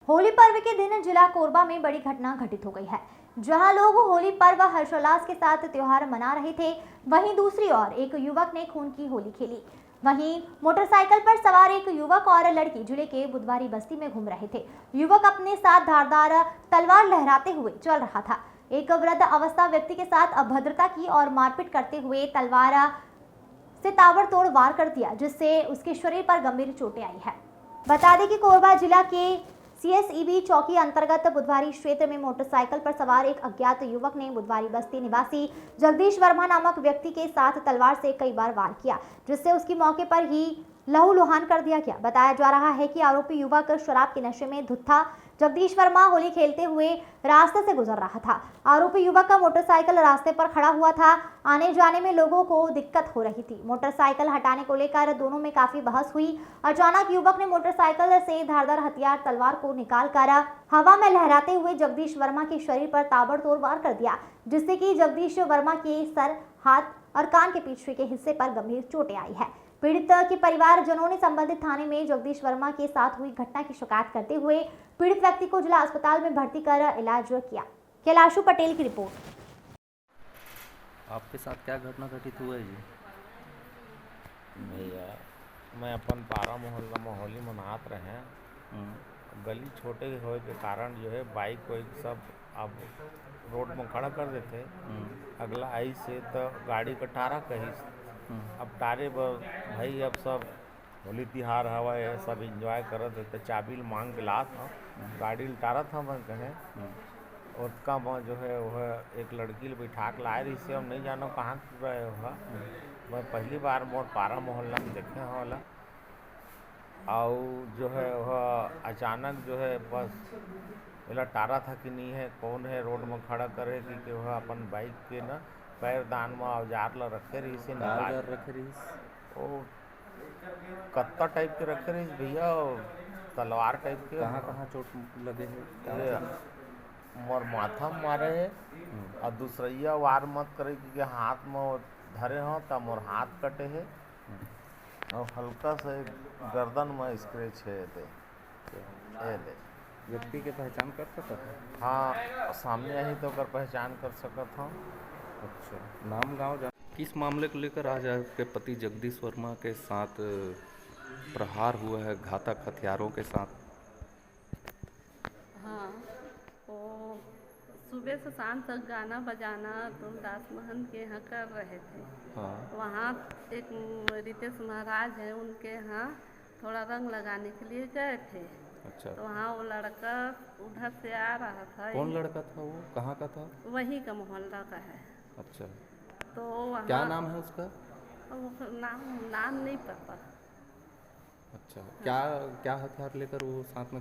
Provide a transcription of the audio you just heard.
होली पर्व के दिन जिला कोरबा में बड़ी घटना घटित हो गई है। जहां लोग होली पर्व हर्षोल्लास के साथ त्योहार मना रहे थे, वहीं दूसरी ओर एक युवक ने खून की होली खेली। वहीं मोटरसाइकिल पर सवार एक युवक और लड़की जिले के बुधवारी बस्ती में घूम रहे थे। युवक अपने साथ धारदार तलवार लहराते हुए चल रहा था। एक वृद्ध अवस्था व्यक्ति के साथ अभद्रता की और मारपीट करते हुए तलवार से ताबड़तोड़ वार कर दिया, जिससे उसके शरीर पर गंभीर चोटें आई है। बता दें कि कोरबा जिला के CSEB चौकी अंतर्गत बुधवारी क्षेत्र में मोटरसाइकिल पर सवार एक अज्ञात युवक ने बुधवारी बस्ती निवासी जगदीश वर्मा नामक व्यक्ति के साथ तलवार से कई बार वार किया, जिससे उसकी मौके पर ही लहूलुहान कर दिया गया। बताया जा रहा है कि आरोपी युवक शराब के नशे में धुत था। जगदीश वर्मा होली खेलते हुए रास्ते से गुजर रहा था। आरोपी युवक का मोटरसाइकिल रास्ते पर खड़ा हुआ था। आने जाने में लोगों को दिक्कत हो रही थी। मोटरसाइकिल हटाने को लेकर दोनों में काफी बहस हुई। अचानक युवक ने मोटरसाइकिल से धारदार हथियार तलवार को निकालकर हवा में लहराते हुए जगदीश वर्मा के शरीर पर ताबड़तोड़ वार कर दिया, जिससे कि जगदीश वर्मा के सर, हाथ और कान के पीछे के हिस्से पर गंभीर चोटें आई है। पीड़ित के परिवारजनों ने संबंधित थाने में जगदीश वर्मा के साथ हुई घटना की शिकायत करते हुए पीड़ित व्यक्ति को जिला अस्पताल में भर्ती कर इलाज किया। कैलाशु पटेल की रिपोर्ट। आपके साथ क्या घटना घटित हुआ है जी? भैया, मैं अपन पारा मोहल्ला में होली मनात रहे। गली छोटे होए के कारण जो है बाइक को एक सब अब रोड में खड़ा कर देते। अगला आई से तो गाड़ी का टारा कही, अब टारे पर भाई अब सब होली तिहार हवा है, सब इंजॉय करत है। तो चाबी मांग के ला था, गाड़ी टारा था मैं कहे और का जो है वह एक लड़की बिठा के लाए रही से। हम नहीं जानो कहाँ रहे हो। मैं पहली बार मोर पारा मोहल्ला में देखे होला और जो है वह अचानक जो है बस मेरा टारा था कि नहीं है, कौन है रोड में खड़ा करे कि वह अपन बाइक के ना पैरदान में औजार ला रखे रही से निकाल रखे रही वो कत्ता टाइप के रखे रही भैया, तलवार टाइप के। कहाँ चोट लगे हैं? मोर माथा में मारे है और दूसरिया वार मत करे कि हाथ में धरे हो तब मोर हाथ कटे है और हल्का से गर्दन में स्क्रैच है। दे व्यक्ति के पहचान कर सकते हैं? हाँ, सामने ही तो कर पहचान कर सकत हूँ। अच्छा, नाम गाँव किस मामले को लेकर आज आपके पति जगदीश वर्मा के साथ प्रहार हुआ है घातक हथियारों के साथ? हाँ, वो सुबह से शाम तक गाना बजाना तुम दास महन के यहाँ कर रहे थे। हाँ। वहाँ एक रितेश महाराज है, उनके यहाँ थोड़ा रंग लगाने के लिए गए थे। अच्छा। तो वहाँ वो लड़का उधर से आ रहा था। कौन लड़का था वो? कहाँ का था? वहीं का मोहल्ला का है। अच्छा। तो वहाँ क्या नाम है उसका? नाम नहीं पता। अच्छा, क्या हथियार लेकर वो साथ में